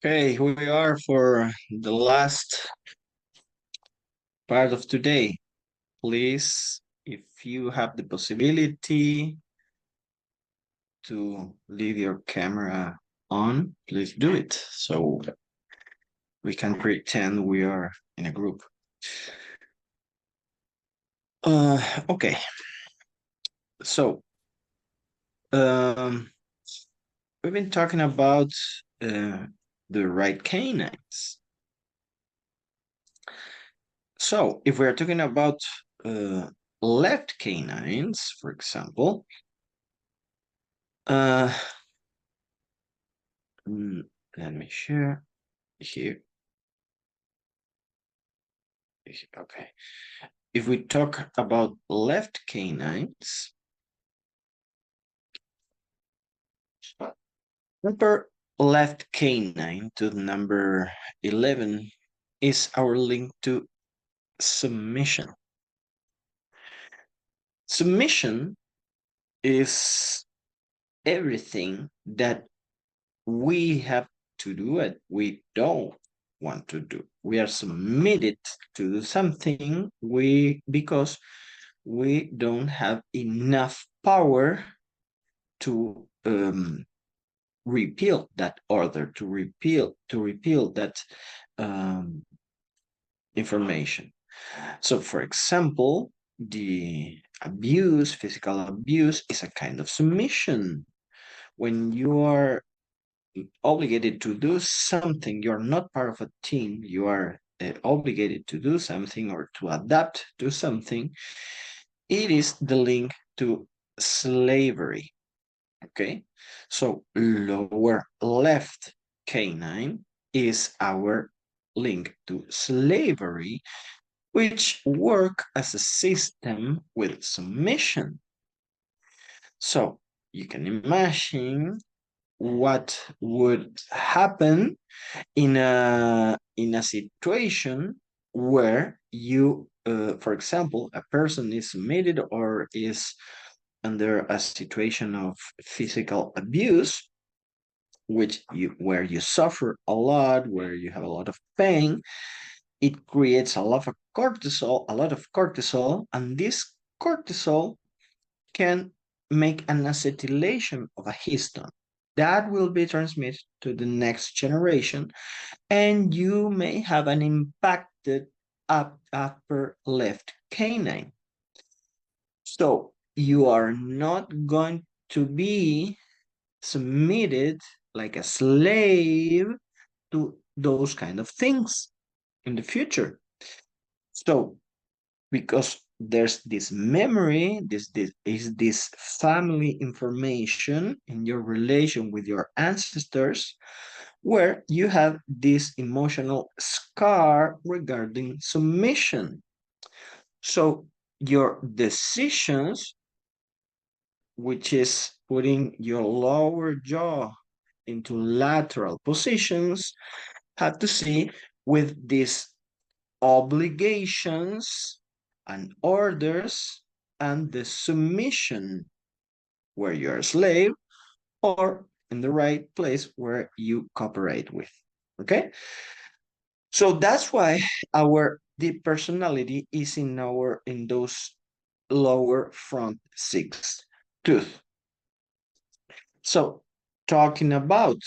Okay, here we are for the last part of today. Please, if you have the possibility to leave your camera on, please do it so we can pretend we are in a group. Okay, so um, we've been talking about the right canines. So if we're talking about left canines, for example, uh, let me share here. Okay. If we talk about left canines, number left canine to the number 11 is our link to submission. Submission is everything that we have to do and we don't want to do. We are submitted to do something because we don't have enough power to repeal that order, to repeal that information. So, for example, the abuse, physical abuse, is a kind of submission. When you are obligated to do something, you're not part of a team, you are obligated to do something or to adapt to something, it is the link to slavery. Okay, so lower left canine is our link to slavery, which work as a system with submission. So you can imagine what would happen in a situation where you, for example, a person is submitted or is under a situation of physical abuse, where you suffer a lot, where you have a lot of pain. It creates a lot of cortisol, and this cortisol can make an acetylation of a histone that will be transmitted to the next generation, and you may have an impacted upper left canine. So you are not going to be submitted like a slave to those kind of things in the future. So because there's this memory, this family information in your relation with your ancestors, where you have this emotional scar regarding submission. So your decisions, which is putting your lower jaw into lateral positions, have to see with these obligations and orders and the submission where you're a slave or in the right place where you cooperate with. Okay? So that's why our deep personality is in those lower front six tooth. So talking about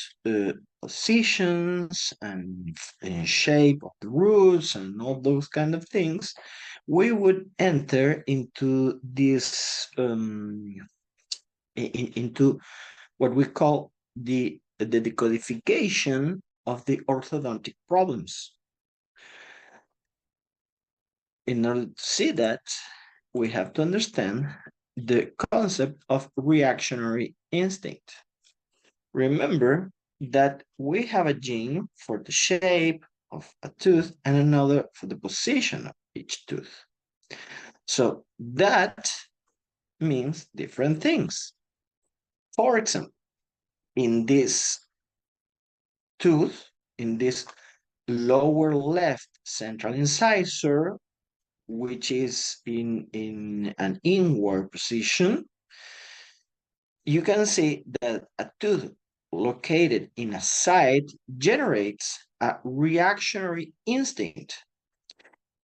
positions and shape of the roots and all those kind of things, we would enter into this into what we call the decodification of the orthodontic problems. In order to see that, we have to understand the concept of reactionary instinct. Remember that we have a gene for the shape of a tooth and another for the position of each tooth. So that means different things. For example, in this tooth, in this lower left central incisor, which is in an inward position, you can see that a tooth located in a site generates a reactionary instinct.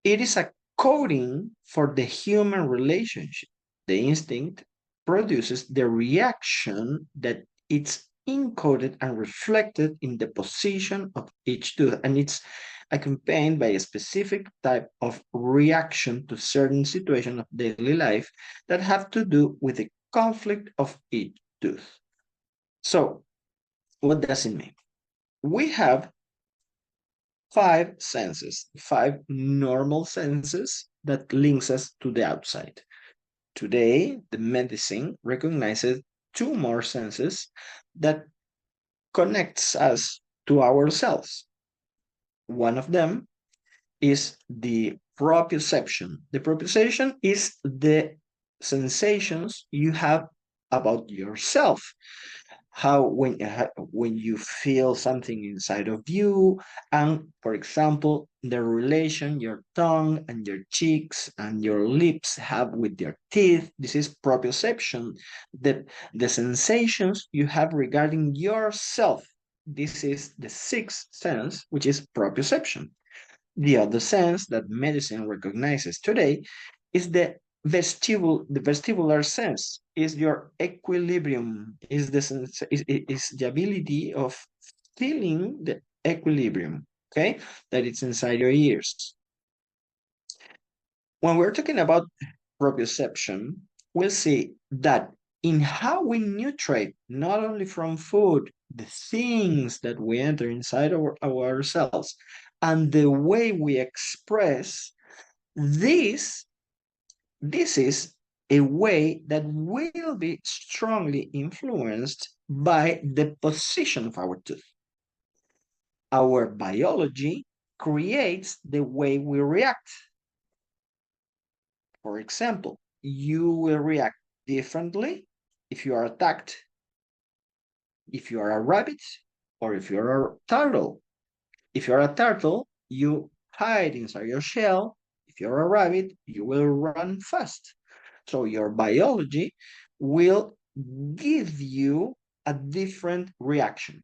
It is a coding for the human relationship. The instinct produces the reaction that it's encoded and reflected in the position of each tooth, and it's accompanied by a specific type of reaction to certain situations of daily life that have to do with the conflict of each tooth. So, what does it mean? We have five senses, five normal senses that links us to the outside. Today, the medicine recognizes two more senses that connects us to ourselves. One of them is the proprioception. The proprioception is the sensations you have about yourself, how when you feel something inside of you, and for example the relation your tongue and your cheeks and your lips have with your teeth. This is proprioception, the sensations you have regarding yourself. This is the sixth sense, which is proprioception. The other sense that medicine recognizes today is the vestibular sense, is your equilibrium, is the sense, is the ability of feeling the equilibrium, okay, that it's inside your ears. When we're talking about proprioception, we'll see that in how we nutrate, not only from food, the things that we enter inside ourselves, and the way we express this, this is a way that will be strongly influenced by the position of our tooth. Our biology creates the way we react. For example, you will react differently if you are attacked, if you are a rabbit, or if you're a turtle. If you're a turtle, you hide inside your shell. If you're a rabbit, you will run fast. So your biology will give you a different reaction.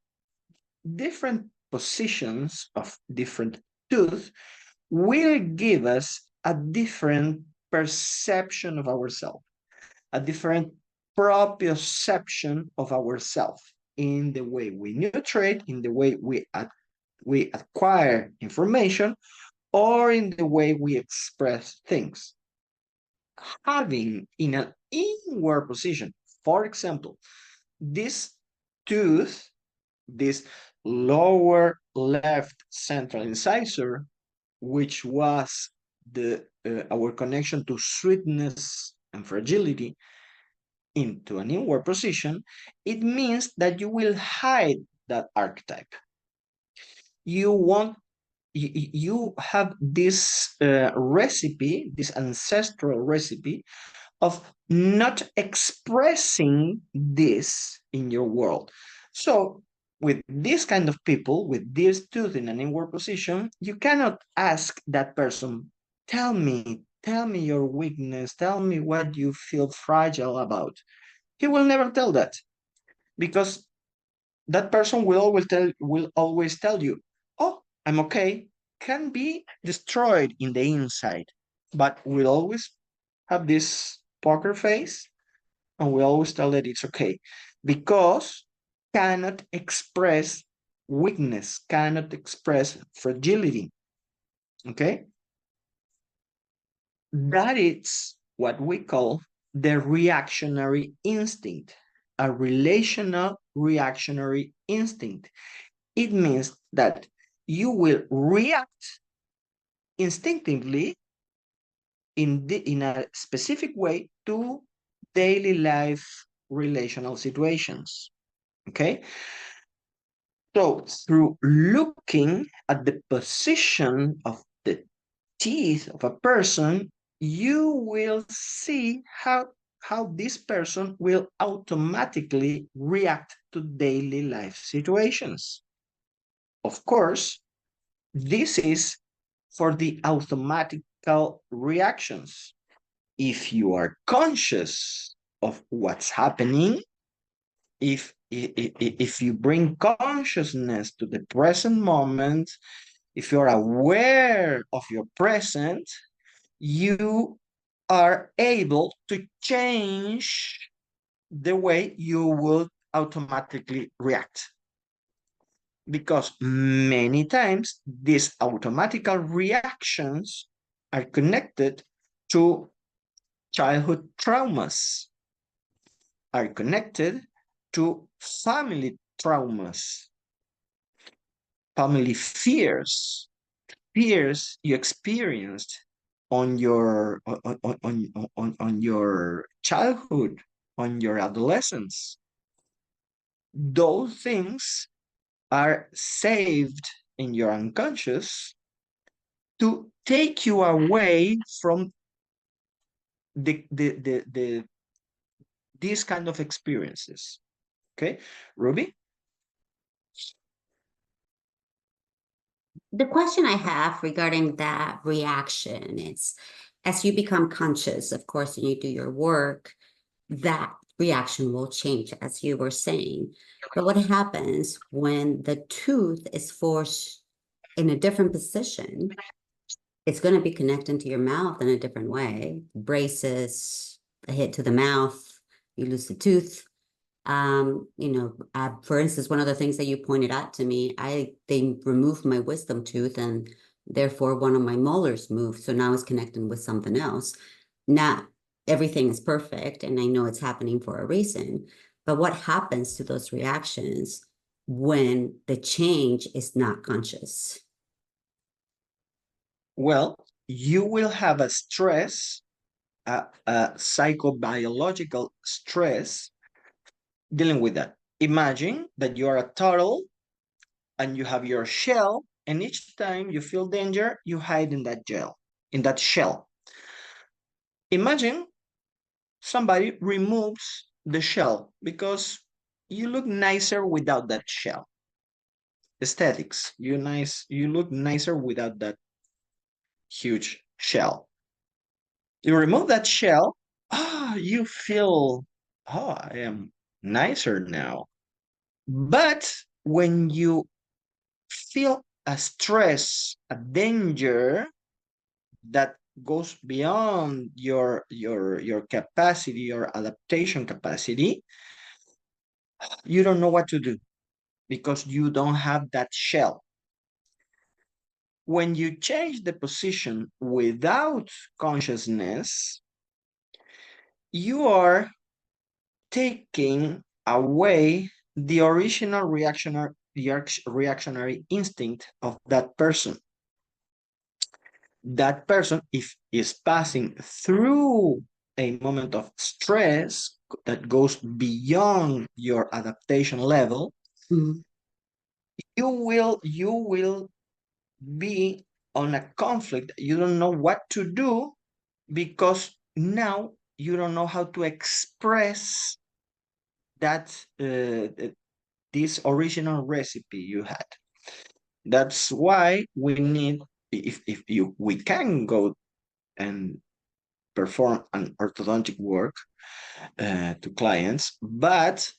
Different positions of different tooth will give us a different perception of ourselves, a different proprioception of ourselves in the way we nutrate, in the way we acquire information, or in the way we express things. Having in an inward position, for example, this tooth, this lower left central incisor, which was the our connection to sweetness and fragility, into an inward position, it means that you will hide that archetype. You want you have this recipe, this ancestral recipe of not expressing this in your world. So with this kind of people, with this tooth in an inward position, you cannot ask that person, tell me your weakness, tell me what you feel fragile about. He will never tell that, because that person will always tell you, oh, I'm okay, can be destroyed in the inside, but we'll always have this poker face, and we always tell that it's okay, because cannot express weakness, cannot express fragility. Okay, that is what we call the reactionary instinct, a relational reactionary instinct. It means that you will react instinctively in a specific way to daily life relational situations. Okay, so through looking at the position of the teeth of a person, you will see how this person will automatically react to daily life situations. Of course, this is for the automatical reactions. If you are conscious of what's happening, if if you bring consciousness to the present moment, if you're aware of your present, you are able to change the way you will automatically react. Because many times these automatical reactions are connected to childhood traumas, are connected to family traumas, family fears you experienced on your on your childhood, on your adolescence. Those things are saved in your unconscious to take you away from the these kind of experiences. Okay, Ruby? The question I have regarding that reaction is, as you become conscious, of course, and you do your work, that reaction will change, as you were saying. But what happens when the tooth is forced in a different position? It's going to be connecting to your mouth in a different way. Braces, a hit to the mouth, you lose the tooth. For instance, one of the things that you pointed out to me, they removed my wisdom tooth and therefore one of my molars moved. So now it's connecting with something else. Not everything is perfect, and I know it's happening for a reason. But what happens to those reactions when the change is not conscious? Well, you will have a stress, a psychobiological stress dealing with that. Imagine that you are a turtle and you have your shell, and each time you feel danger, you hide in that gel, in that shell. Imagine somebody removes the shell because you look nicer without that shell. Aesthetics, you look nicer without that huge shell. You remove that shell, you feel, I am nicer now. But when you feel a stress, a danger that goes beyond your capacity, your adaptation capacity, you don't know what to do because you don't have that shell. When you change the position without consciousness, you are taking away the original reactionary instinct of that person. That person, if is passing through a moment of stress that goes beyond your adaptation level, Mhm. you will be on a conflict. You don't know what to do because now you don't know how to express that this original recipe you had. That's why we need, if you we can go and perform an orthodontic work to clients, but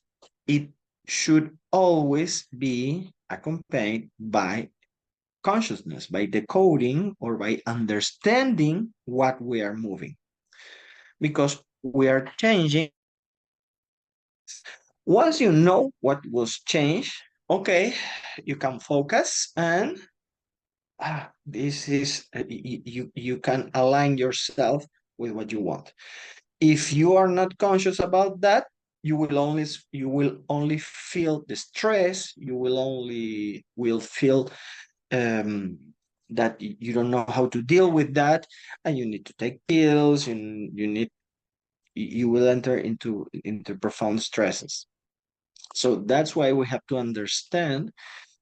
it should always be accompanied by consciousness, by decoding or by understanding what we are moving, because we are changing. Once you know what was changed, okay, you can focus and this is you can align yourself with what you want. If you are not conscious about that, you will only feel the stress. You will feel um, that you don't know how to deal with that, and you need to take pills, and you will enter into profound stresses. So that's why we have to understand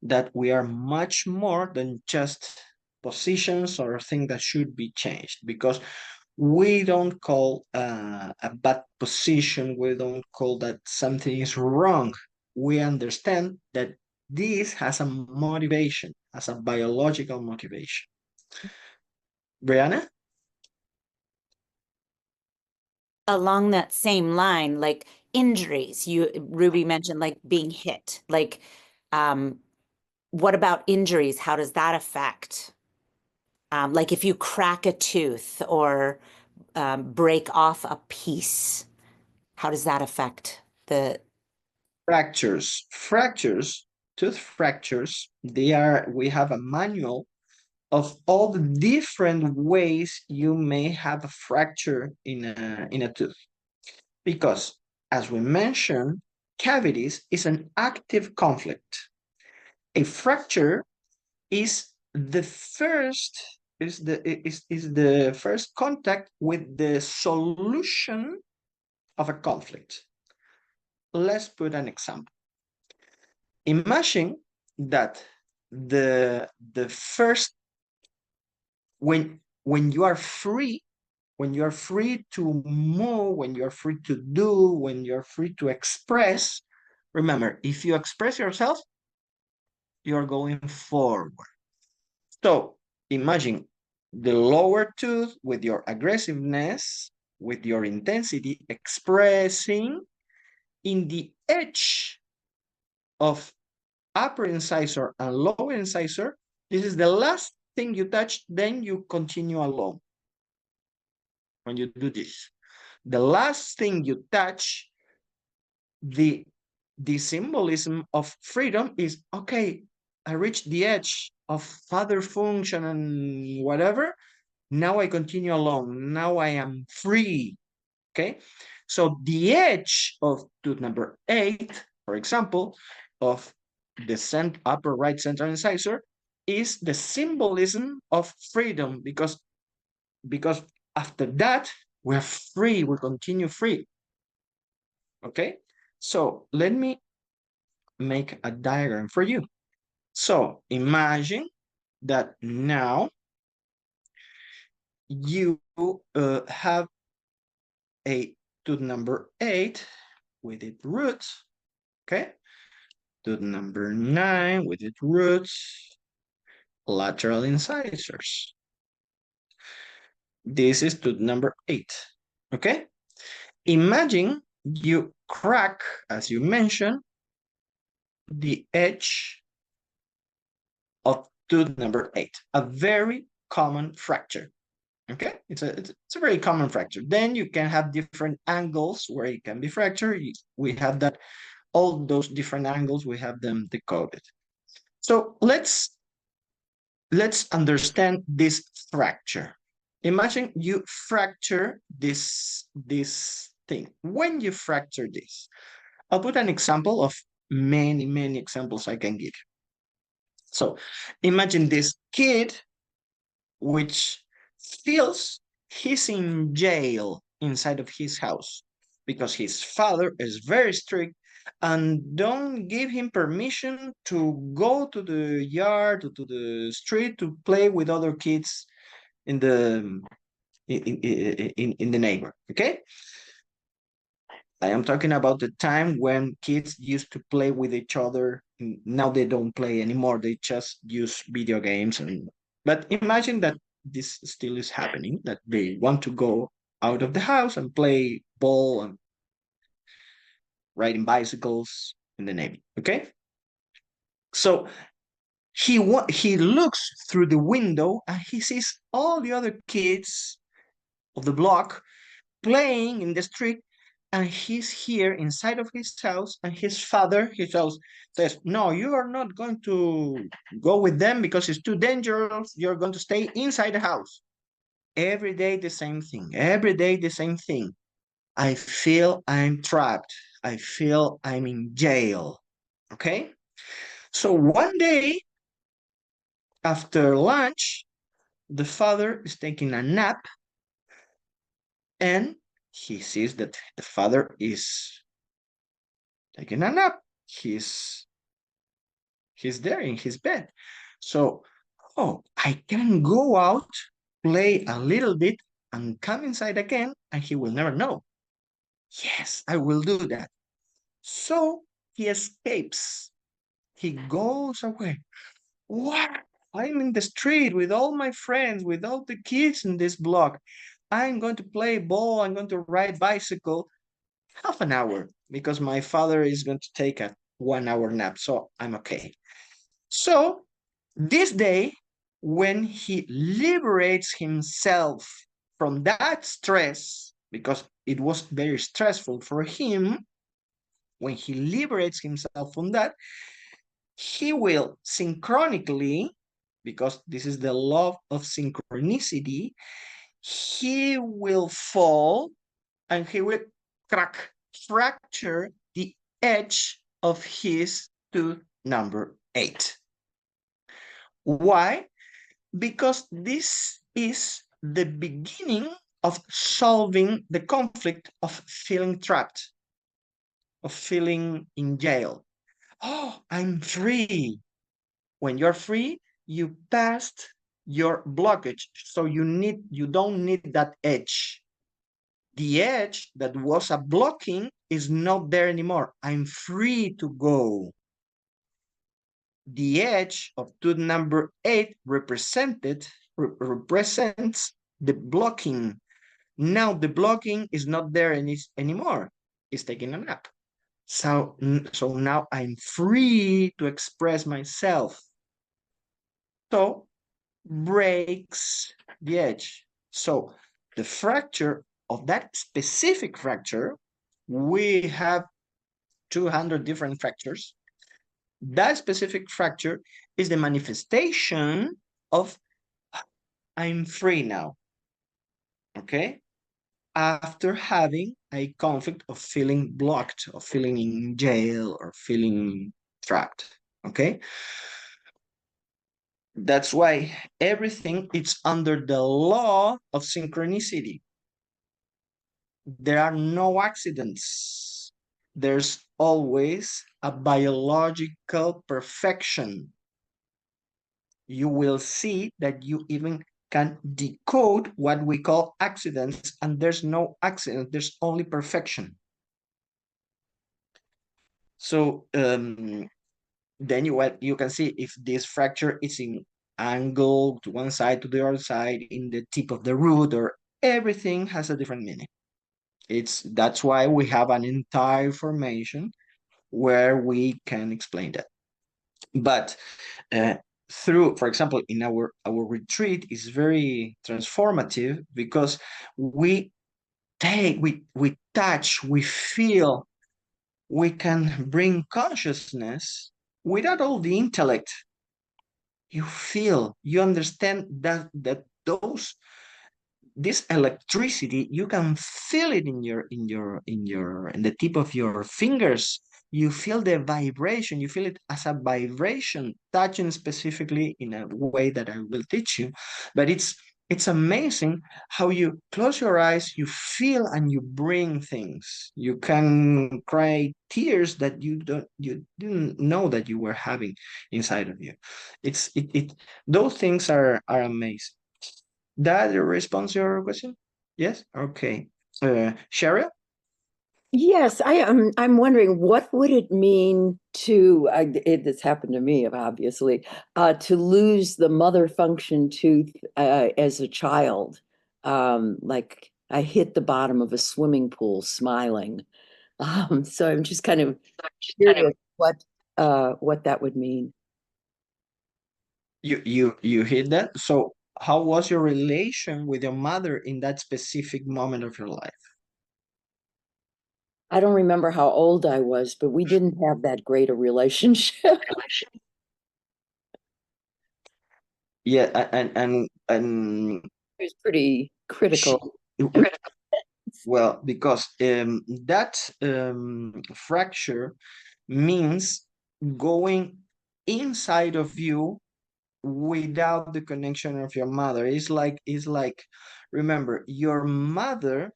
that we are much more than just positions or things that should be changed, because we don't call a bad position, we don't call that something is wrong. We understand that this has a motivation, has a biological motivation. Brianna? Along that same line, like injuries? Ruby mentioned like being hit. Like, what about injuries? How does that affect? Like if you crack a tooth or break off a piece, how does that affect the Fractures, tooth fractures, we have a manual of all the different ways you may have a fracture in a tooth. Because, as we mentioned, cavities is an active conflict. A fracture is the first contact with the solution of a conflict. Let's put an example. Imagine that the first when you are free, when you are free to move, when you are free to do, when you're free to express, remember, if you express yourself, you're going forward. So imagine the lower tooth with your aggressiveness, with your intensity, expressing in the edge of upper incisor and lower incisor. This is the last thing you touch, then you continue along. When you do this, the last thing you touch, the symbolism of freedom is, okay, I reached the edge of father function and whatever. Now I continue along. Now I am free. Okay. So the edge of tooth number 8, for example, of the upper right central incisor is the symbolism of freedom because after that we're free. We continue free. Okay. So let me make a diagram for you. So imagine that now you have a tooth number 8 with its roots, okay? Tooth number 9 with its roots, lateral incisors. This is tooth number 8, okay? Imagine you crack, as you mentioned, the edge of tooth number 8, a very common fracture. Okay, it's a very common fracture. Then you can have different angles where it can be fractured. We have that, all those different angles, we have them decoded. So let's understand this fracture. Imagine you fracture this thing. When you fracture this, I'll put an example of many examples I can give. So imagine this kid which feels he's in jail inside of his house because his father is very strict and don't give him permission to go to the yard or to the street to play with other kids in the in the neighbor. Okay, I am talking about the time when kids used to play with each other. Now they don't play anymore. They just use video games. But imagine that this still is happening, that they want to go out of the house and play ball and riding bicycles in the neighborhood. Okay? So he looks through the window and he sees all the other kids of the block playing in the street, and he's here inside of his house, and his house says, no, you are not going to go with them because it's too dangerous. You're going to stay inside the house. Every day the same thing. Every day the same thing. I feel I'm trapped. I feel I'm in jail. Okay? So one day after lunch, the father is taking a nap and he sees that the father is taking a nap. He's there in his bed. So, oh, I can go out, play a little bit, and come inside again, and he will never know. Yes, I will do that. So he escapes. He goes away. What? I'm in the street with all my friends, with all the kids in this block. I'm going to play ball. I'm going to ride bicycle. Half an hour. because my father is going to take a 1 hour nap, so I'm okay. So this day, when he liberates himself from that stress, because it was very stressful for him, when he liberates himself from that, he will synchronically, because this is the law of synchronicity, he will fall and he will fracture the edge of his tooth number 8. Why? Because this is the beginning of solving the conflict of feeling trapped, of feeling in jail. Oh, I'm free. When you're free, you passed your blockage, so you don't need that edge. The edge that was a blocking is not there anymore. I'm free to go. The edge of tooth number 8 represents the blocking. Now the blocking is not there anymore. It's taking a nap. So now I'm free to express myself. So breaks the edge. So the fracture of that specific fracture, we have 200 different fractures. That specific fracture is the manifestation of I'm free now, okay? After having a conflict of feeling blocked, of feeling in jail, or feeling trapped, okay? That's why everything is under the law of synchronicity. There are no accidents. There's always a biological perfection. You will see that you even can decode what we call accidents, and there's no accident, there's only perfection. So then you can see if this fracture is in angle to one side to the other side, in the tip of the root, or everything has a different meaning. That's why we have an entire formation where we can explain that. But through, for example, in our retreat is very transformative, because we touch, we feel, we can bring consciousness without all the intellect. You feel, you understand that this electricity, you can feel it in the tip of your fingers. You feel the vibration, you feel it as a vibration, touching specifically in a way that I will teach you. But it's amazing how you close your eyes, you feel, and you bring things. You can cry tears that you didn't know that you were having inside of you. Those things are amazing. That responds your question? Yes? Okay. Cheryl? Yes, I'm wondering what would it mean to this happened to me, obviously, to lose the mother function tooth as a child. Like I hit the bottom of a swimming pool smiling. So I'm just kind of curious what that would mean. You hit that? So how was your relation with your mother in that specific moment of your life? I don't remember how old I was, but we didn't have that great a relationship. Yeah, and It was pretty critical. well, because that fracture means going inside of you without the connection of your mother. It's like, remember, your mother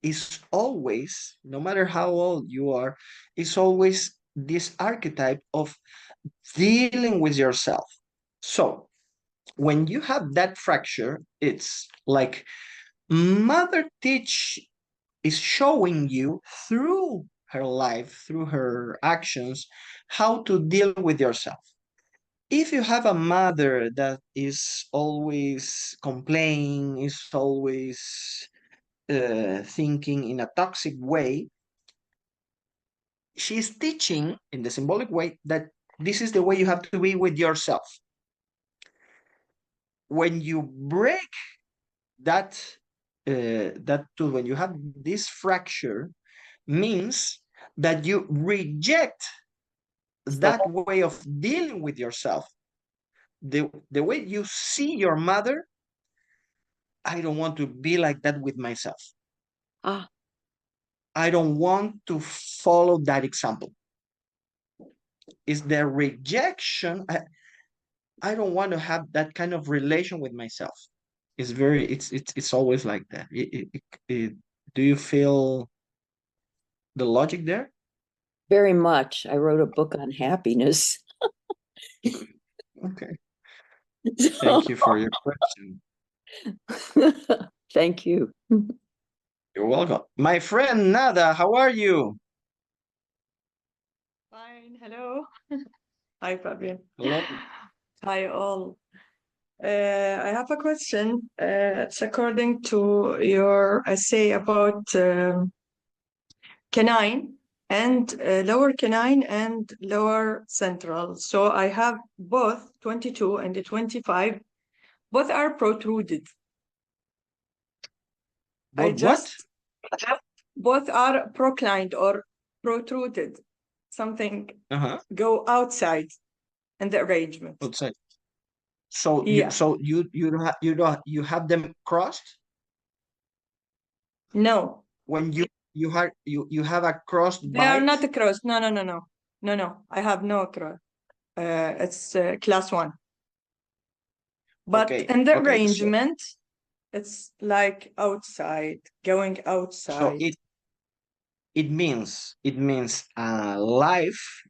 is always, no matter how old you are, is always this archetype of dealing with yourself. So when you have that fracture, it's like mother teach is showing you through her life, through her actions, how to deal with yourself. If you have a mother that is always complaining, is always thinking in a toxic way, she's teaching in the symbolic way that this is the way you have to be with yourself. When you break that that tool, when you have this fracture, means that you reject that way of dealing with yourself. The way you see your mother, I don't want to be like that with myself. Ah, I don't want to follow that example. Is the rejection. I don't want to have that kind of relation with myself. It's very, it's always like that. Do you feel the logic there? very much. I wrote a book on happiness. Okay. Thank you for your question. Thank you. You're welcome. My friend Nada, how are you? Fine, hello. Hi, Fabian. Hello. Hi, all. I have a question. It's according to your essay about canine and lower canine and lower central. So I have both 22 and the 25. Both are protruded. What? Both are proclined or protruded. Something Uh-huh. go outside in the arrangement. Outside. So Yeah. you have them crossed? No, When you have a crossed they are bite? not a cross. No. I have no cross. It's class 1. But Okay. in the Okay. arrangement, it's like outside, going So outside. it means life.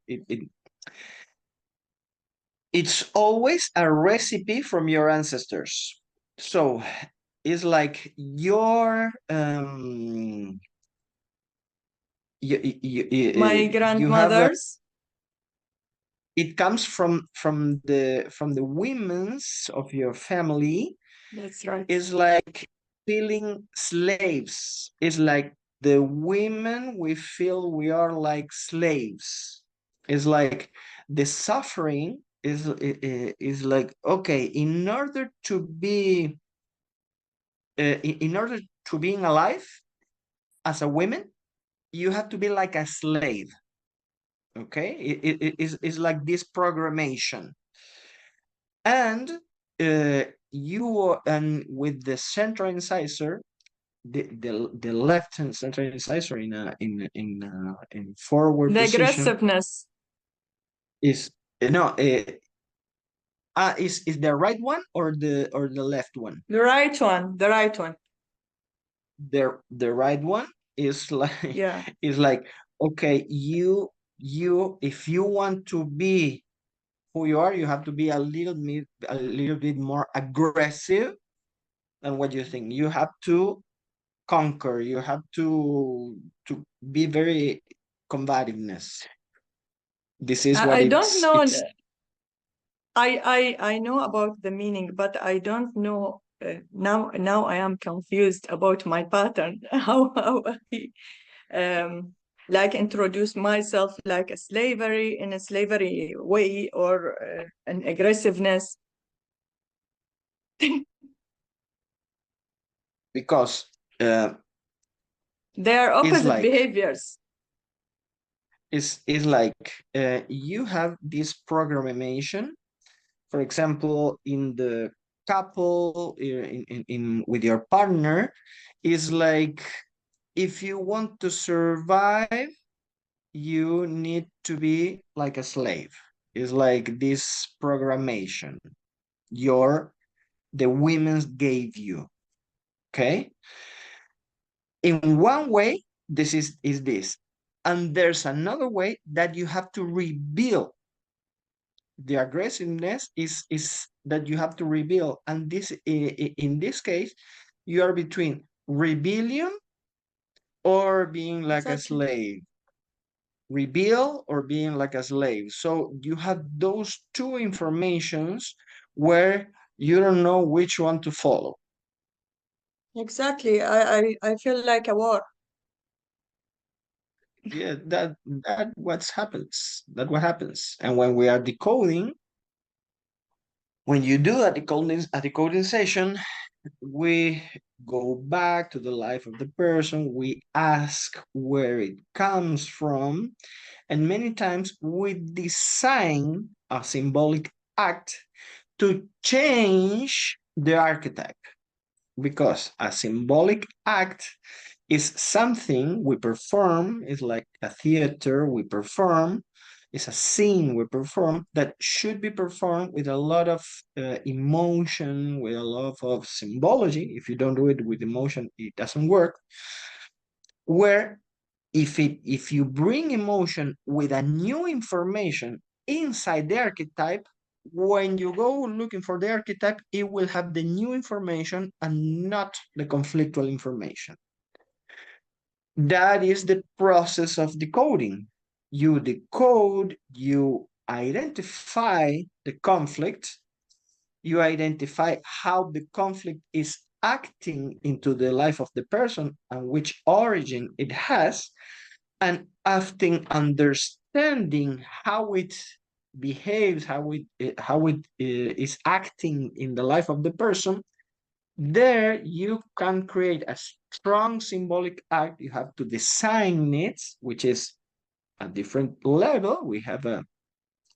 It's always a recipe from your ancestors. So it's like your My you have grandmother's, it comes from the women's of your family. that's right. Is like feeling slaves. It's like the women, we feel we are like slaves. It's like the suffering is like, okay, in order to be in order to being alive as a woman, you have to be like a slave. Okay, it's like this programmation. And you and with the central incisor, the left hand central incisor in forward The position aggressiveness. is no is the right one or the left one? The right one. The right one. The right one is like Yeah. is like, okay, you if you want to be who you are, you have to be a little bit more aggressive than what you think. You have to conquer. You have to be very combativeness. This is what I don't know. it's I know about the meaning, but I don't know. Now I am confused about my pattern. How I like introduce myself like a slavery in a slavery way or an aggressiveness. because They are it's opposite like behaviors. it's like you have this programmation. For example, in the couple, in with your partner, is like, if you want to survive, you need to be like a slave. It's like this programmation the women gave you. Okay, in one way, this is this, and there's another way that you have to rebuild. The aggressiveness is that you have to rebuild, and this in this case, you are between rebellion or being like a Exactly. slave. Rebuild or being like a slave. So you have those two informations where you don't know which one to follow. Exactly. I feel like a war. Yeah, that what happens. That what happens. And when we are decoding, when you do a decoding session, we go back to the life of the person, we ask where it comes from, and many times we design a symbolic act to change the archetype, because a symbolic act is something we perform, it's like a theater we perform, it's a scene we perform that should be performed with a lot of emotion, with a lot of symbology. If you don't do it with emotion, it doesn't work. Where if you bring emotion with a new information inside the archetype, when you go looking for the archetype, it will have the new information and not the conflictual information. That is the process of decoding. You decode, you identify the conflict, you identify how the conflict is acting into the life of the person and which origin it has, and after understanding how it behaves, how it is acting in the life of the person, there you can create a strong symbolic act. You have to design it, which is a different level. We have a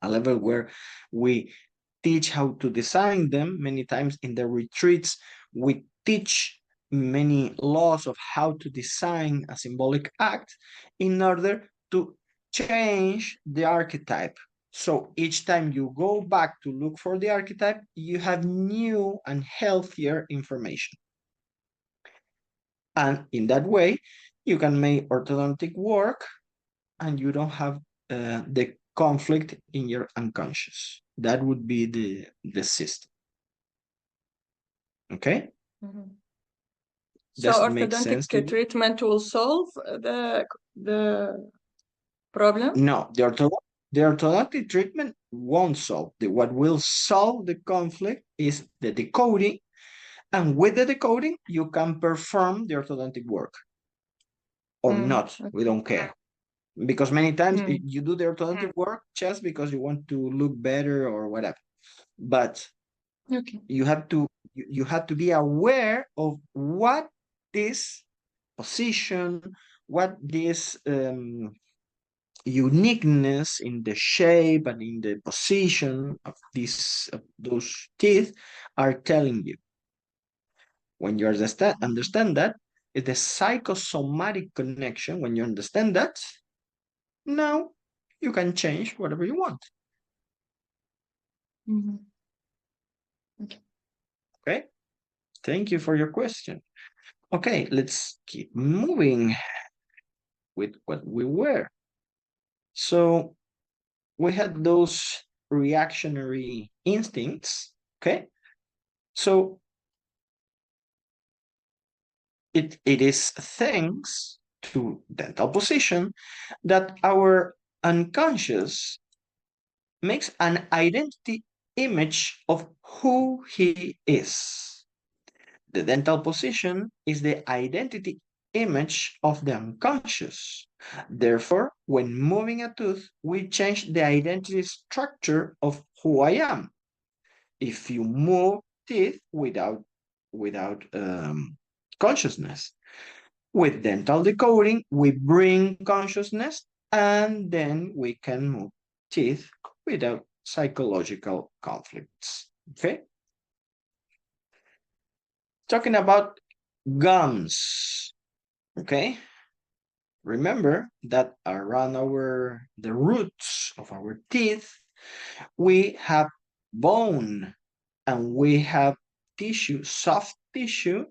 level where we teach how to design them. Many times in the retreats, we teach many laws of how to design a symbolic act in order to change the archetype. So each time you go back to look for the archetype, you have new and healthier information. And in that way, you can make orthodontic work and you don't have the conflict in your unconscious. That would be the system. Okay? Mhm. So Does it make sense to orthodontic you? treatment will solve the problem? No, the orthodontic treatment won't solve. What will solve the conflict is the decoding. And with the decoding, you can perform the orthodontic work or not. We Okay. don't care. Because many times Mm. you do the orthodontic work just because you want to look better or whatever. But Okay. you have to be aware of what this position, what this uniqueness in the shape and in the position of those teeth are telling you. When you understand that, it's the psychosomatic connection. When you understand that, now you can change whatever you want. Mhm. Okay. Okay? Thank you for your question. Okay, let's keep moving with what we were. So we had those reactionary instincts, okay? So it is thanks to dental position that our unconscious makes an identity image of who he is. The dental position is the identity image of the unconscious. Therefore, when moving a tooth, we change the identity structure of who I am. If you move teeth without consciousness, with dental decoding, we bring consciousness and then we can move teeth without psychological conflicts. Okay? Talking about gums. Okay? Remember that around the roots of our teeth, we have bone and we have tissue, soft tissue,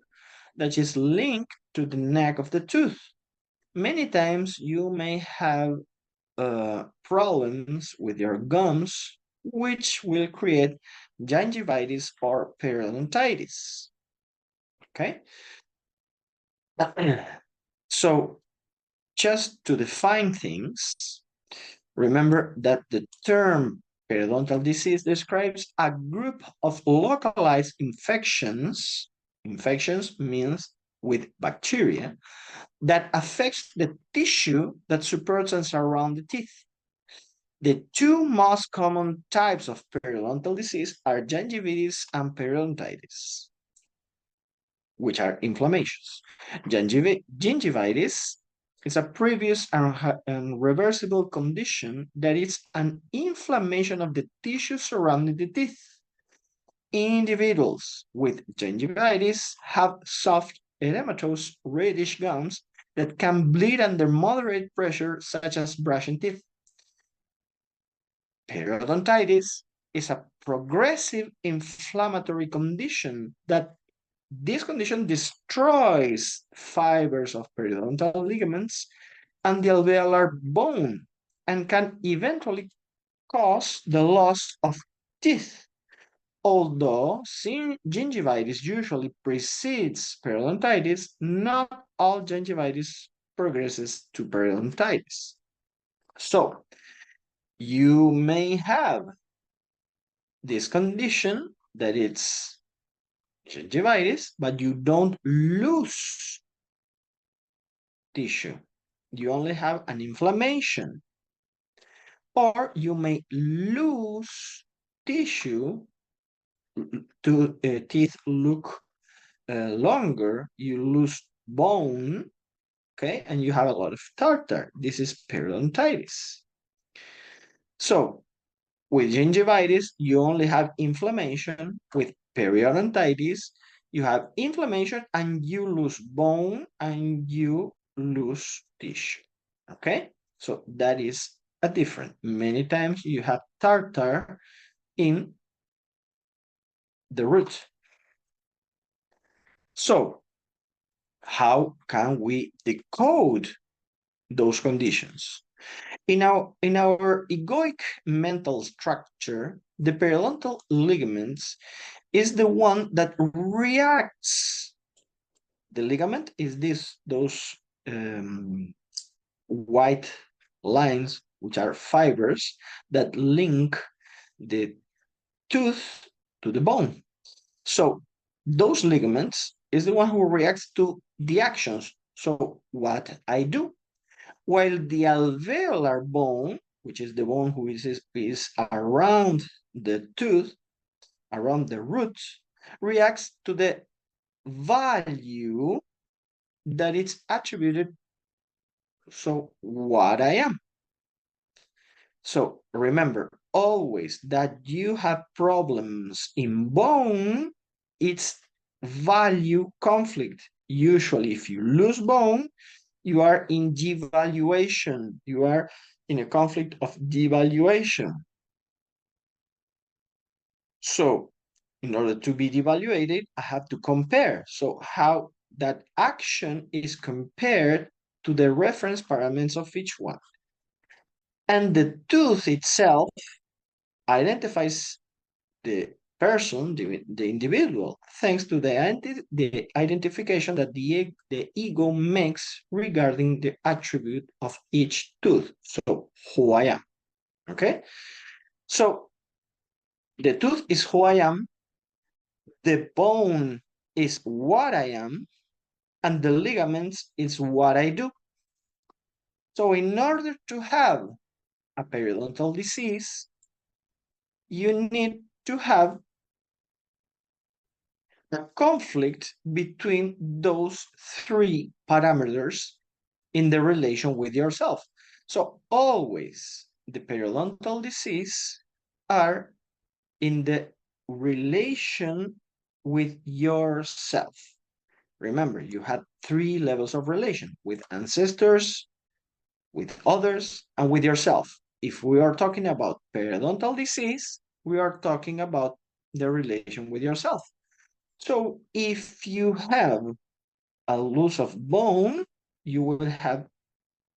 that is linked to the neck of the tooth. Many times you may have problems with your gums, which will create gingivitis or periodontitis. Okay? So, just to define things, remember that the term periodontal disease describes a group of localized infections. Infections means with bacteria that affects the tissue that supports and surrounds the teeth. The two most common types of periodontal disease are gingivitis and periodontitis, which are inflammations. Gingivitis is a previous and reversible condition that is an inflammation of the tissue surrounding the teeth. Individuals with gingivitis have soft, edematous, reddish gums that can bleed under moderate pressure, such as brushing teeth. Periodontitis is a progressive inflammatory condition that this condition destroys fibers of periodontal ligaments and the alveolar bone and can eventually cause the loss of teeth. Although gingivitis usually precedes periodontitis, not all gingivitis progresses to periodontitis. So, you may have this condition that it's gingivitis, but you don't lose tissue. You only have an inflammation. Or you may lose tissue to teeth look longer, you lose bone, okay, and you have a lot of tartar. This is periodontitis. So, with gingivitis, you only have inflammation. With periodontitis, you have inflammation and you lose bone and you lose tissue, okay? So that is a difference. Many times you have tartar in the root. So how can we decode those conditions? In our egoic mental structure, the periodontal ligaments is the one that reacts. The ligament is those white lines, which are fibers that link the tooth to the bone. So those ligaments is the one who reacts to the actions. So what I do, while the alveolar bone, which is the bone who is around the tooth, around the roots, reacts to the value that it's attributed. So what I am. So remember always that you have problems in bone, it's value conflict. Usually if you lose bone, you are in devaluation. You are in a conflict of devaluation. So in order to be devaluated, I have to compare. So how that action is compared to the reference parameters of each one. And the tooth itself identifies the person, the individual, thanks to the identification that the ego makes regarding the attribute of each tooth. So, who I am, okay? So, the tooth is who I am, the bone is what I am, and the ligaments is what I do. So, in order to have a periodontal disease, you need to have a conflict between those three parameters in the relation with yourself. So always the periodontal disease are in the relation with yourself. Remember, you had three levels of relation: with ancestors, with others, and with yourself. If we are talking about periodontal disease, we are talking about the relation with yourself. So if you have a loss of bone, you will have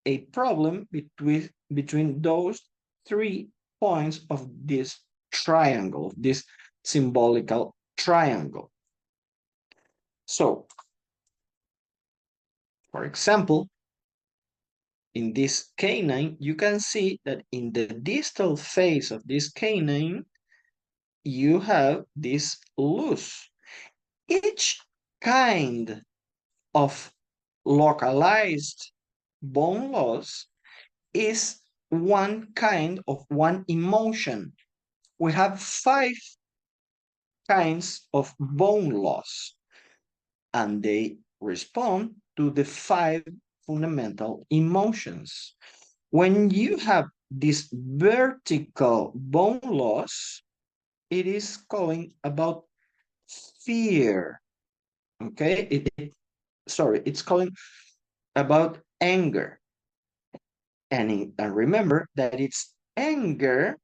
a problem between those 3 points of this triangle, this symbolical triangle. So, for example, in this canine, you can see that in the distal face of this canine, you have this loss. Each kind of localized bone loss is one kind of one emotion. We have 5 kinds of bone loss, and they respond to the 5 fundamental emotions. When you have this vertical bone loss, it is calling about fear. Okay, it's calling about anger. And remember that it's anger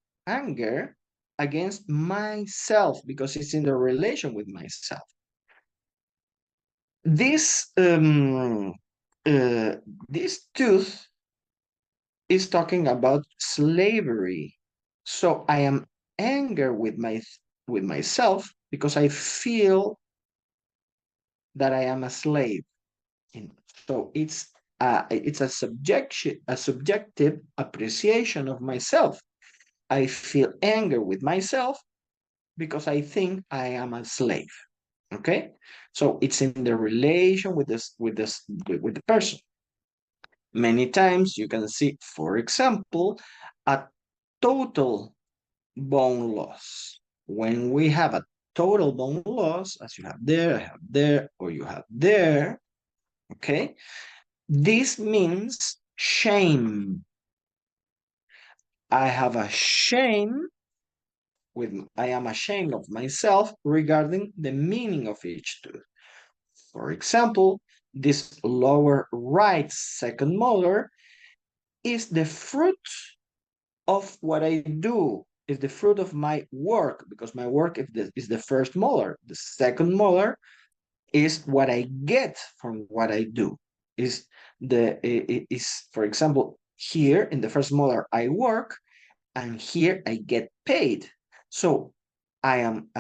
against myself, because it's in the relation with myself. This this tooth is talking about slavery. So I am angry with myself because I feel that I am a slave. So it's a subjective appreciation of myself. I feel anger with myself because I think I am a slave. Okay, so it's in the relation with the person. Many times you can see, for example, a total bone loss. When we have a total bone loss, as you have there, I have there, or you have there, okay, this means shame. I have a shame I am ashamed of myself regarding the meaning of each tooth. For example, this lower right second molar is the fruit of what I do, is the fruit of my work, because my work is the first molar. The second molar is what I get from what I do. For example, here in the first molar I work, and here I get paid. So I am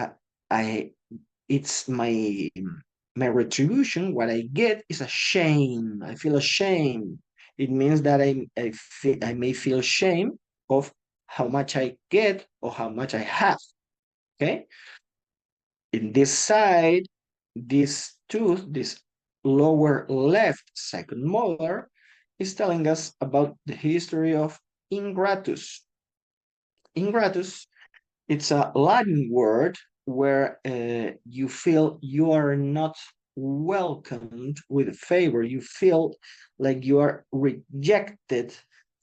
I it's my retribution. What I get is a shame. I feel ashamed. It means that I may feel shame of how much I get or how much I have. Okay. In this side, this tooth, this lower left second molar, is telling us about the history of ingratus. Ingratus, it's a Latin word where you feel you are not welcomed with favor. You feel like you are rejected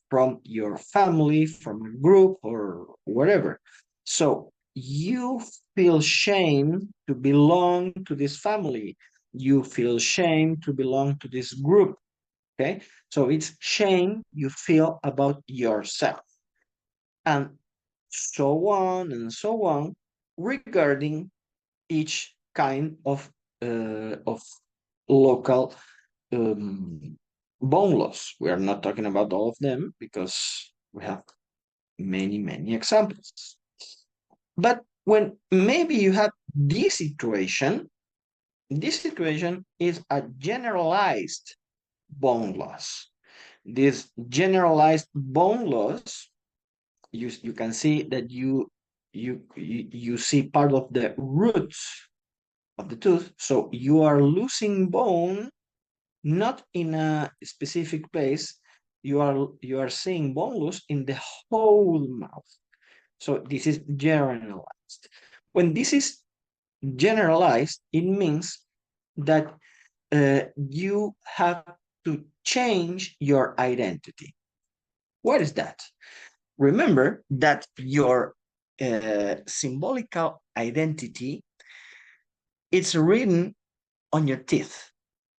from your family, from a group, or whatever. So you feel shame to belong to this family. You feel shame to belong to this group. Okay, so it's shame you feel about yourself. And so on regarding each kind of local bone loss. We are not talking about all of them because we have many examples. But when maybe you have this situation is a generalized bone loss. This generalized bone loss, you can see that you see part of the roots of the tooth. So you are losing bone not in a specific place. You are seeing bone loss in the whole mouth. So this is generalized. When this is generalized, it means that you have to change your identity. What is that? Remember that your symbolical identity, it's written on your teeth.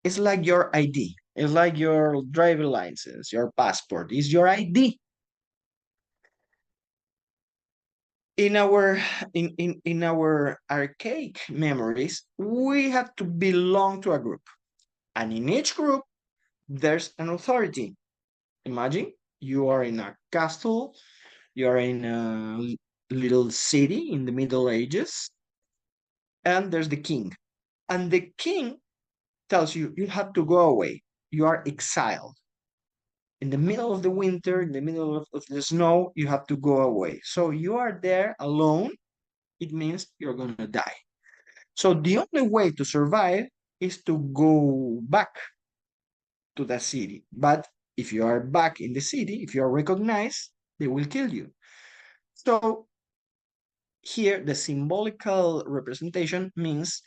It's like your ID. It's like your driver license, your passport. Is your ID. In our archaic memories, we have to belong to a group. And in each group, there's an authority. Imagine you are in a castle, you are in a little city in the Middle Ages, and there's the king. And the king tells you, you have to go away. You are exiled. In the middle of the winter, in the middle of the snow, you have to go away. So you are there alone. It means you're going to die. So the only way to survive is to go back to the city. But if you are back in the city, if you are recognized, they will kill you. So here, the symbolical representation means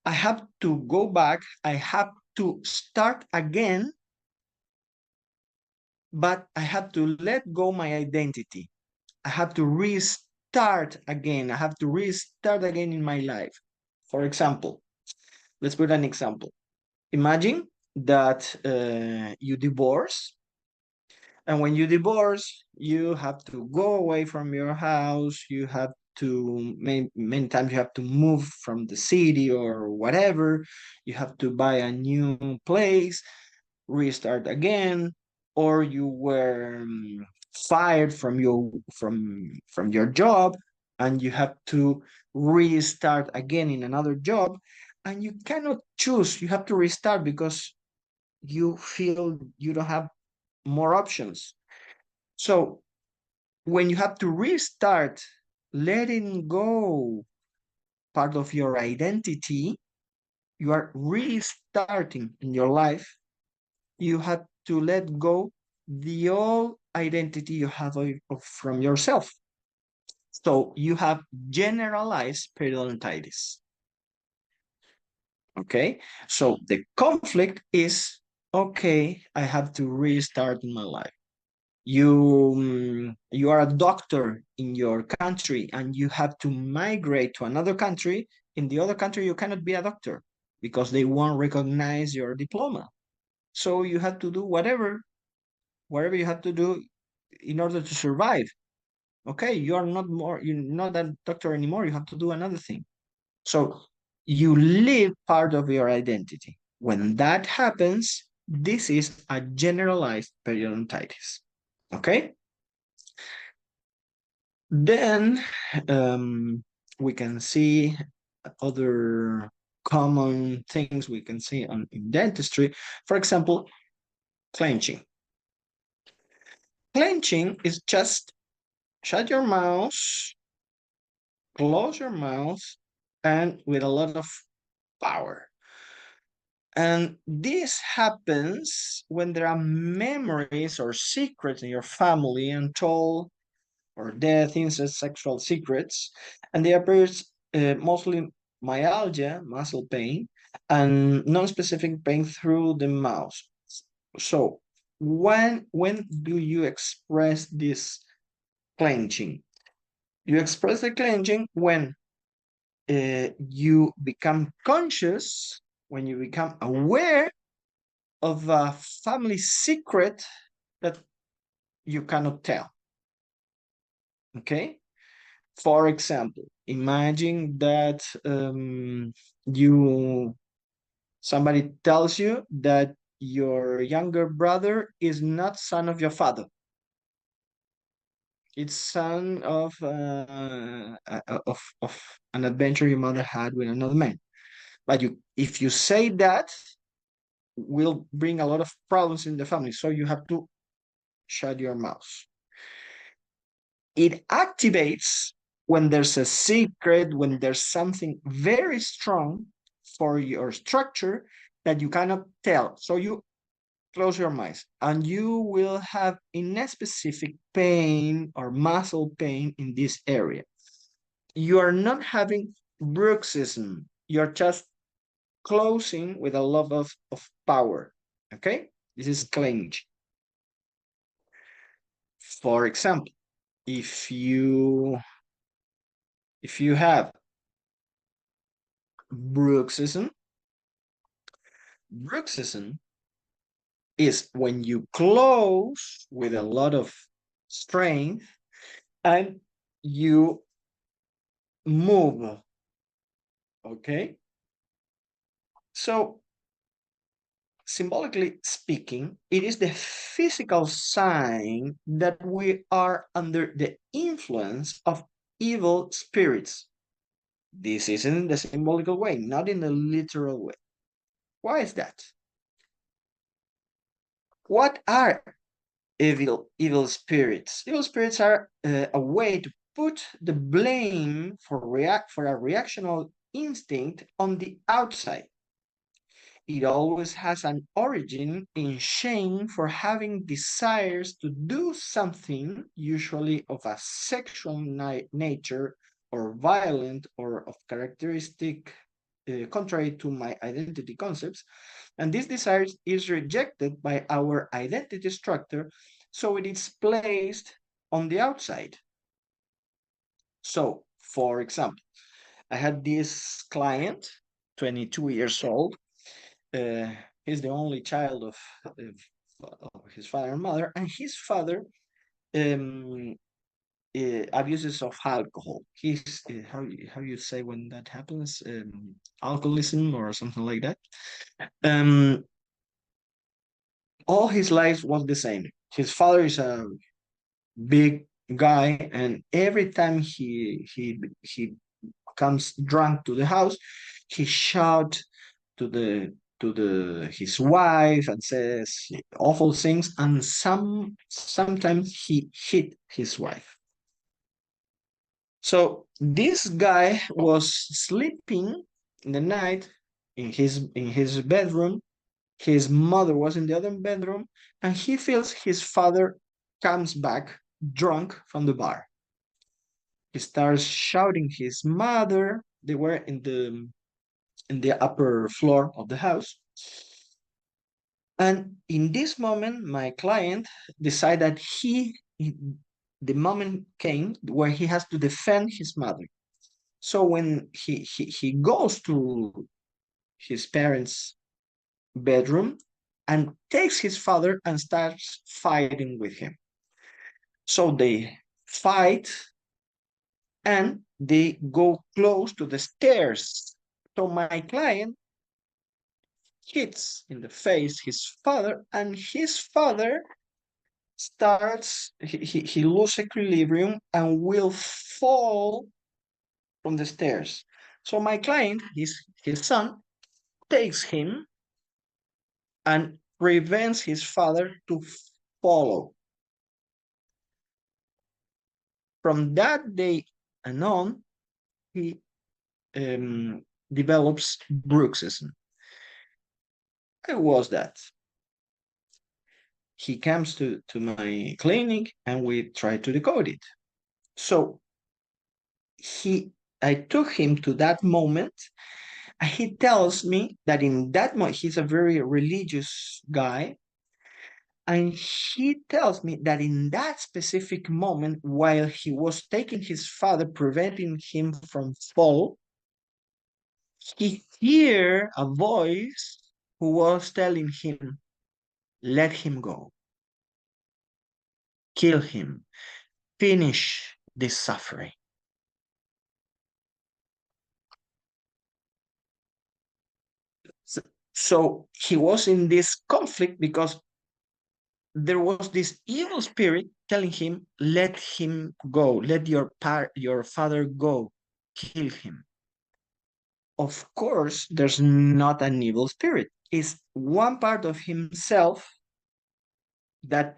I have to go back, I have to start again, but I have to let go my identity. I have to restart again. I have to restart again in my life. For example, let's put an example. Imagine that you divorce, and when you divorce, you have to go away from your house. You have to, many times you have to move from the city or whatever. You have to buy a new place, restart again, or you were fired from your job, and you have to restart again in another job, and you cannot choose. You have to restart because you feel you don't have more options. So when you have to restart, letting go part of your identity, you are restarting in your life. You have to let go the old identity you have from yourself. So you have generalized periodontitis. Okay, so the conflict is, okay, I have to restart in my life. You are a doctor in your country and you have to migrate to another country. In the other country, you cannot be a doctor because they won't recognize your diploma. So you have to do whatever you have to do in order to survive. Okay, you're not a doctor anymore. You have to do another thing. So you leave part of your identity. When that happens, this is a generalized periodontitis. Okay? Then we can see other common things we can see in dentistry. For example, clenching. Clenching is just shut your mouth, close your mouth, and with a lot of power. And this happens when there are memories or secrets in your family, untold or death, incest, sexual secrets, and they appear mostly myalgia, muscle pain, and non-specific pain through the mouth. So when do you express this clenching? You express the clenching when you become conscious, when you become aware of a family secret that you cannot tell. Okay? For example, imagine that somebody tells you that your younger brother is not son of your father. It's son of an adventure your mother had with another man. But if you say that, will bring a lot of problems in the family. So you have to shut your mouth. It activates when there's a secret, when there's something very strong for your structure that you cannot tell. So you close your mouth and you will have a specific pain or muscle pain in this area. You are not having bruxism. You're just closing with a lot of power. Okay? This is clench. For example, if you have bruxism is when you close with a lot of strength and you move. Okay? So, symbolically speaking, it is the physical sign that we are under the influence of evil spirits. This is in the symbolical way, not in the literal way. Why is that? What are evil spirits? Evil spirits are a way to put the blame for a reactional instinct on the outside. it always has an origin in shame for having desires to do something, usually of a sexual nature or violent or of characteristic contrary to my identity concepts. And this desire is rejected by our identity structure, so it is placed on the outside. So, for example, I had this client, 22 years old. Uh, he's the only child of his father and mother, and his father um, abuses of alcohol. He's how you say when that happens, alcoholism or something like that. Um, all his life was the same. His father is a big guy, and every time he comes drunk to the house, he shout to the his wife and says awful things, and sometimes he hit his wife. So this guy was sleeping in the night in his bedroom. His mother was in the other bedroom, and he feels his father comes back drunk from the bar. He starts shouting his mother. They were in the upper floor of the house. And in this moment, my client decided that the moment came where he has to defend his mother. So when he goes to his parents' bedroom and takes his father and starts fighting with him. So they fight and they go close to the stairs. So my client hits in the face his father, and his father starts, he loses equilibrium and will fall from the stairs. So my client, his son, takes him and prevents his father to follow. From that day and on, he develops bruxism. Why was that? He comes to my clinic and we try to decode it. So I took him to that moment, and he tells me that in that moment, he's a very religious guy, and he tells me that in that specific moment, while he was taking his father, preventing him from fall, he hear a voice who was telling him, let him go, kill him, finish this suffering. So he was in this conflict because there was this evil spirit telling him, let him go, let your father go, kill him. Of course, there's not an evil spirit. It's one part of himself that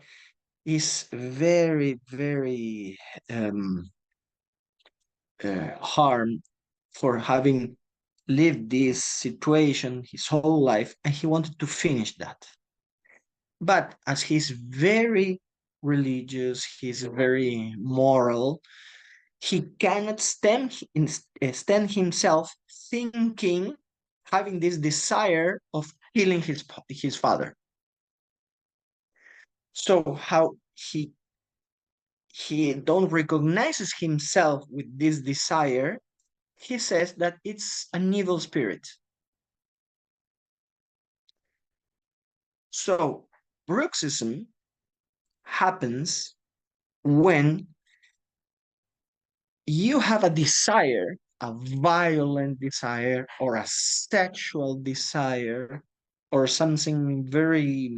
is very, very harmed for having lived this situation his whole life, and he wanted to finish that. But as he's very religious, he's very moral, he cannot stand himself thinking, having this desire of killing his father. So how he don't recognizes himself with this desire, he says that it's an evil spirit. So bruxism happens when you have a desire, a violent desire, or a sexual desire, or something very,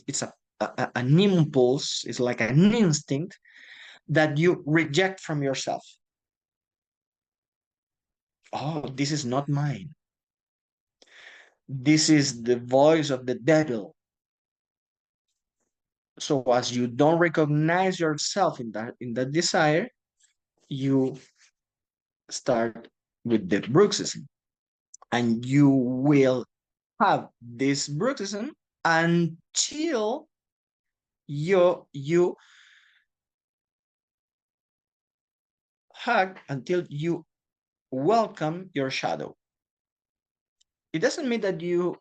it's an impulse, it's like an instinct that you reject from yourself. Oh, this is not mine. This is the voice of the devil. So as you don't recognize yourself in that desire, you start with the bruxism. And you will have this bruxism until you hug, until you welcome your shadow. It doesn't mean that you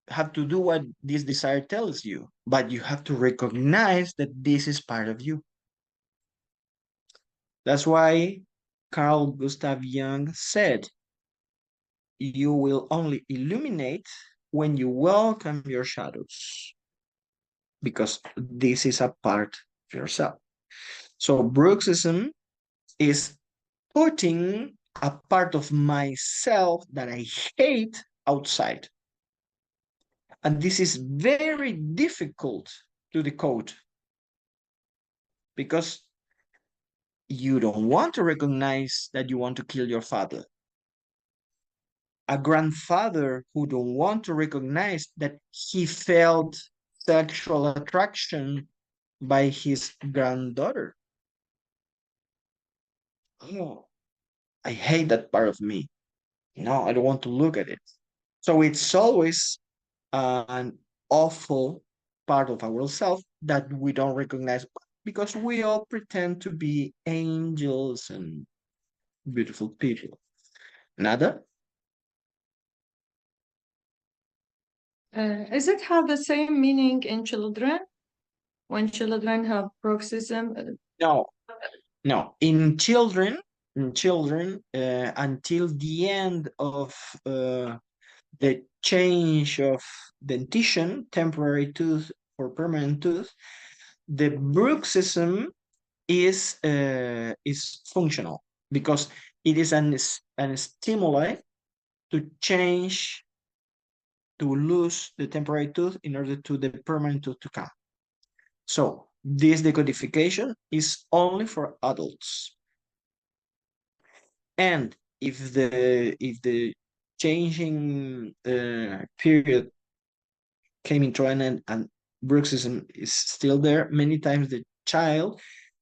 have to do what this desire tells you, but you have to recognize that this is part of you. That's why Carl Gustav Jung said, you will only illuminate when you welcome your shadows, because this is a part of yourself. So bruxism is putting a part of myself that I hate outside. And this is very difficult to decode, because you don't want to recognize that you want to kill your father. A grandfather who don't want to recognize that he felt sexual attraction by his granddaughter. Oh, I hate that part of me. No, I don't want to look at it. So it's always an awful part of ourselves that we don't recognize, because we all pretend to be angels and beautiful people. Nada? Is it have the same meaning in children? When children have bruxism? No, no. In children, until the end of the change of dentition, temporary tooth for permanent tooth, the bruxism is functional, because it is an stimuli to change, to lose the temporary tooth in order to the permanent tooth to come. So this decodification is only for adults. And if the changing period came into an end and bruxism is still there, many times the child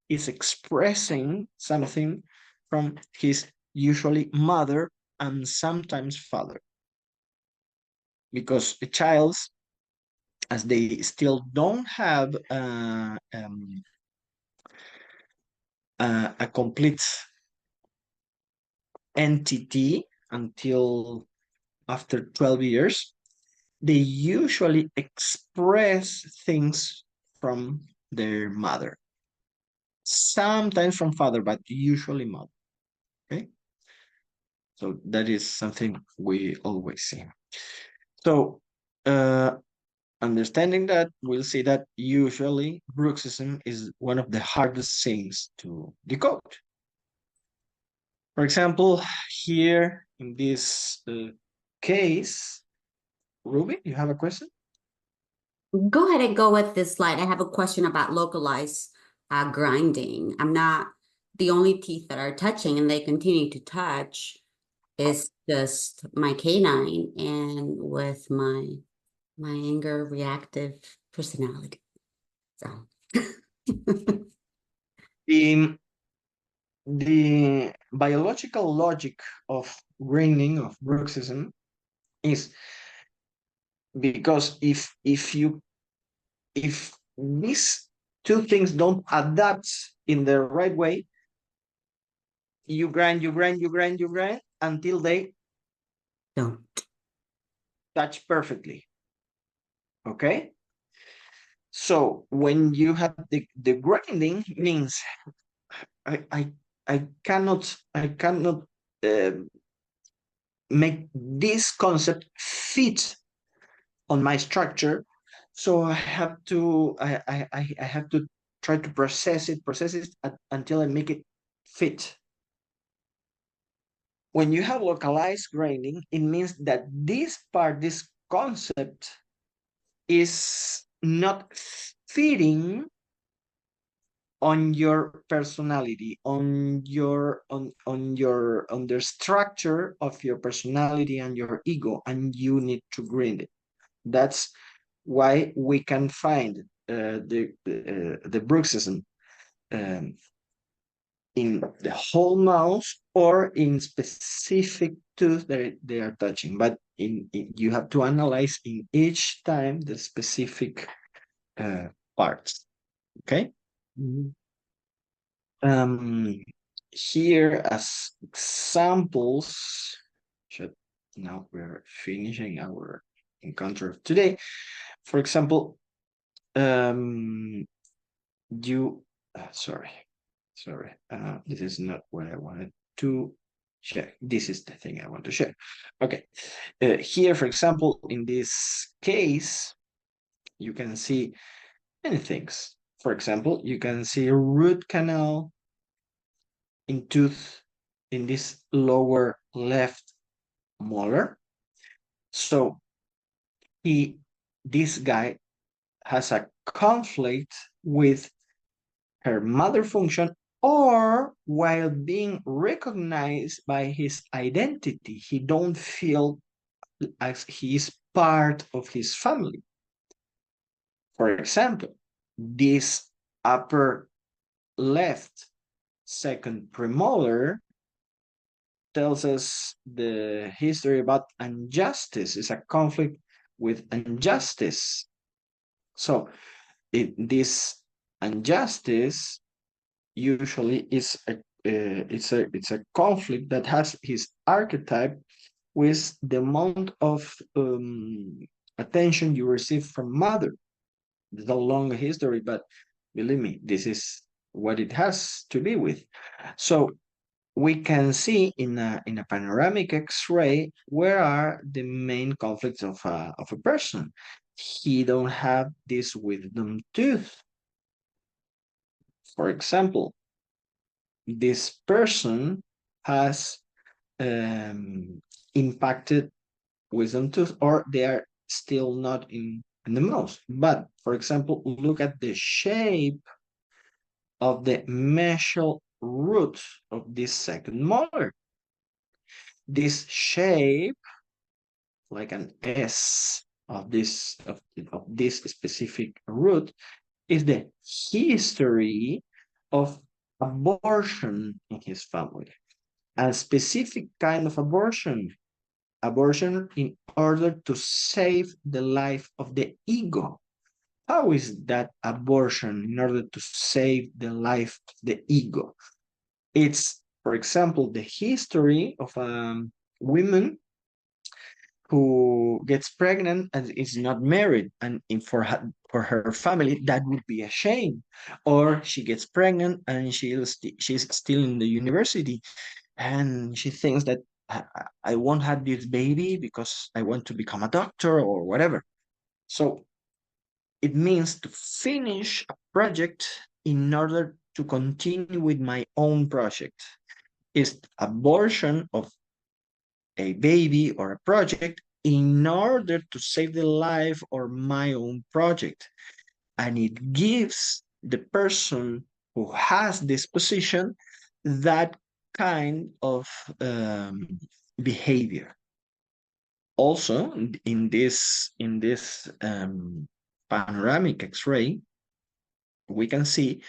is expressing something from his usually mother and sometimes father. Because a child, as they still don't have a complete entity until after 12 years, they usually express things from their mother. Sometimes from father, but usually mother. Okay? So that is something we always see. So understanding that, we'll see that usually bruxism is one of the hardest things to decode. For example, here in this case, Ruby, you have a question? Go ahead and go with this slide. I have a question about localized grinding. I'm not the only teeth that are touching, and they continue to touch is just my canine and with my anger reactive personality. So The biological logic of graining, of bruxism, is because if these two things don't adapt in the right way, you grind until they don't. touch perfectly. Okay? So when you have the grinding, means I cannot make this concept fit on my structure, so I have to try to process it until I make it fit. When you have localized grinding, it means that this concept is not fitting on your personality, on the structure of your personality and your ego, and you need to grind it. That's why we can find the bruxism in the whole mouth or in specific tooth that they are touching, but you have to analyze in each time the specific parts. Okay. Here as examples, now we're finishing our encounter of today. For example, sorry, this is not what I wanted to share. This is the thing I want to share. Okay, here, for example, in this case, you can see many things. For example, you can see a root canal in tooth in this lower left molar. So this guy has a conflict with her mother function, or while being recognized by his identity, he don't feel as he is part of his family. For example, this upper left second premolar tells us the history about injustice. It's a conflict with injustice. So this injustice usually is it's a conflict that has his archetype with the amount of attention you receive from mother. It's a long history, but believe me, this is what it has to be with. So we can see in a panoramic X-ray where are the main conflicts of a person. He don't have this wisdom tooth. For example, this person has impacted wisdom tooth, or they are still not in the most. But for example, look at the shape of the mesial root of this second molar. This shape, like an S of this specific root, is the history of abortion in his family. A specific kind of abortion in order to save the life of the ego. How is that abortion in order to save the life of the ego? It's, for example, the history of women who gets pregnant and is not married, and for her family that would be a shame. Or she gets pregnant and she's still in the university, and she thinks that I won't have this baby because I want to become a doctor or whatever. So it means to finish a project in order to continue with my own project. It's abortion of a baby or a project in order to save the life or my own project. And it gives the person who has this position that kind of behavior. Also, in this panoramic X-ray, we can see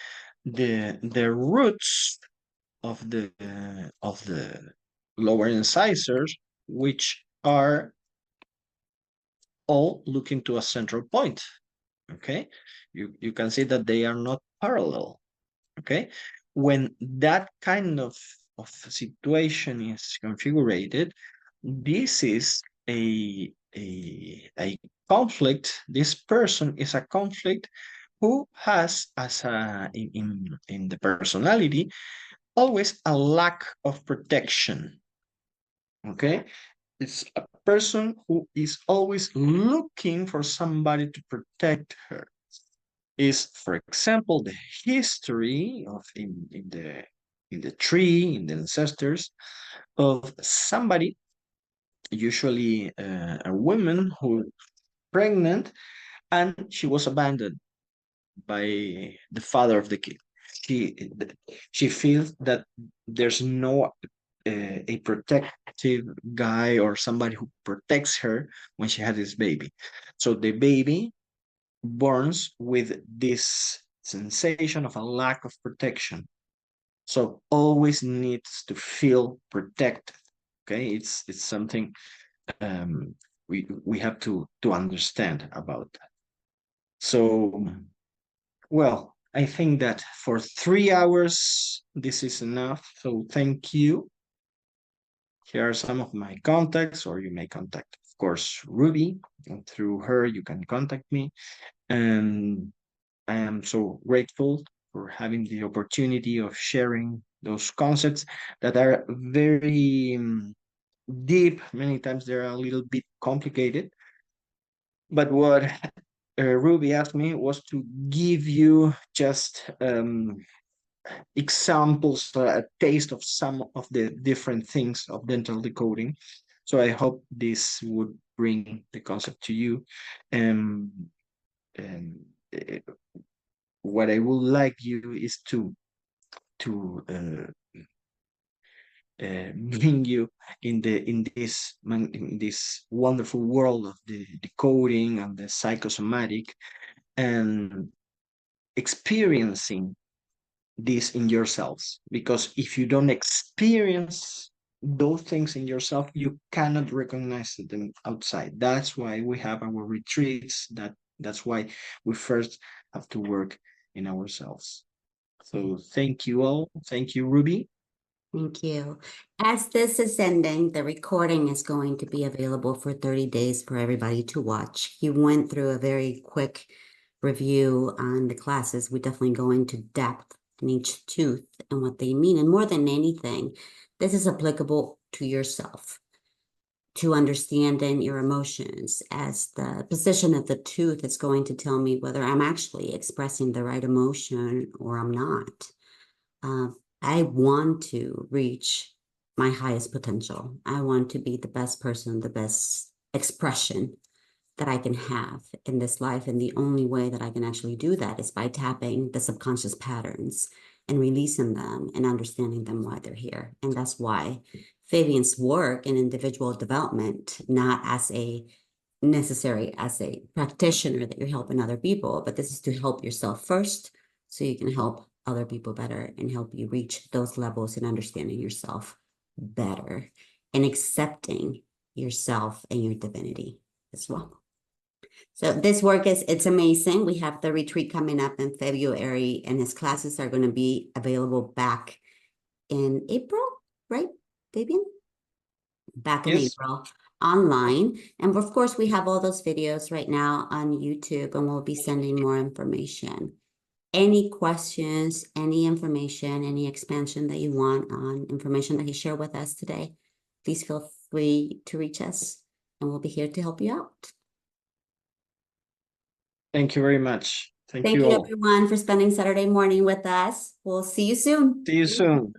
the roots of the lower incisors, which are all looking to a central point. Okay, you can see that they are not parallel. Okay, when that kind of situation is configured, this is a conflict. This person is a conflict who has, as in the personality, always a lack of protection. Okay, it's a person who is always looking for somebody to protect her. Is, for example, the history of in the tree, in the ancestors, of somebody, usually a woman who pregnant, and she was abandoned by the father of the kid. She feels that there's no a protective guy or somebody who protects her when she had this baby. So the baby borns with this sensation of a lack of protection. So always needs to feel protected. Okay, it's something we have to understand about that. So, well, I think that for 3 hours this is enough. So thank you. Here are some of my contacts, or you may contact, of course, Ruby, and through her you can contact me. And I am so grateful for having the opportunity of sharing those concepts that are very deep. Many times they're a little bit complicated. But what Ruby asked me was to give you just examples, a taste of some of the different things of dental decoding. So I hope this would bring the concept to you. Um, and what I would like you is to bring you in this wonderful world of the decoding and the psychosomatic, and experiencing this in yourselves. Because if you don't experience those things in yourself, you cannot recognize them outside. That's why we have our retreats. That's why we first have to work in ourselves. So thank you all. Thank you, Ruby. Thank you. As this is ending, the recording is going to be available for 30 days for everybody to watch. He went through a very quick review on the classes. We definitely go into depth in each tooth and what they mean. And more than anything, this is applicable to yourself, to understanding your emotions, as the position of the tooth is going to tell me whether I'm actually expressing the right emotion or I'm not. I want to reach my highest potential. I want to be the best person, the best expression that I can have in this life. And the only way that I can actually do that is by tapping the subconscious patterns and releasing them and understanding them why they're here. And that's why Fabian's work in individual development, not as a necessary as a practitioner that you're helping other people, but this is to help yourself first so you can help other people better and help you reach those levels in understanding yourself better and accepting yourself and your divinity as well. So this work it's amazing. We have the retreat coming up in February, and his classes are going to be available back in April, right, Fabian? Back in Yes. April online. And of course, we have all those videos right now on YouTube, and we'll be sending more information. Any questions, any information, any expansion that you want on information that he shared with us today, please feel free to reach us, and we'll be here to help you out. Thank you very much. Thank Thank you you, all. everyone, for spending Saturday morning with us. We'll see you soon. See you soon.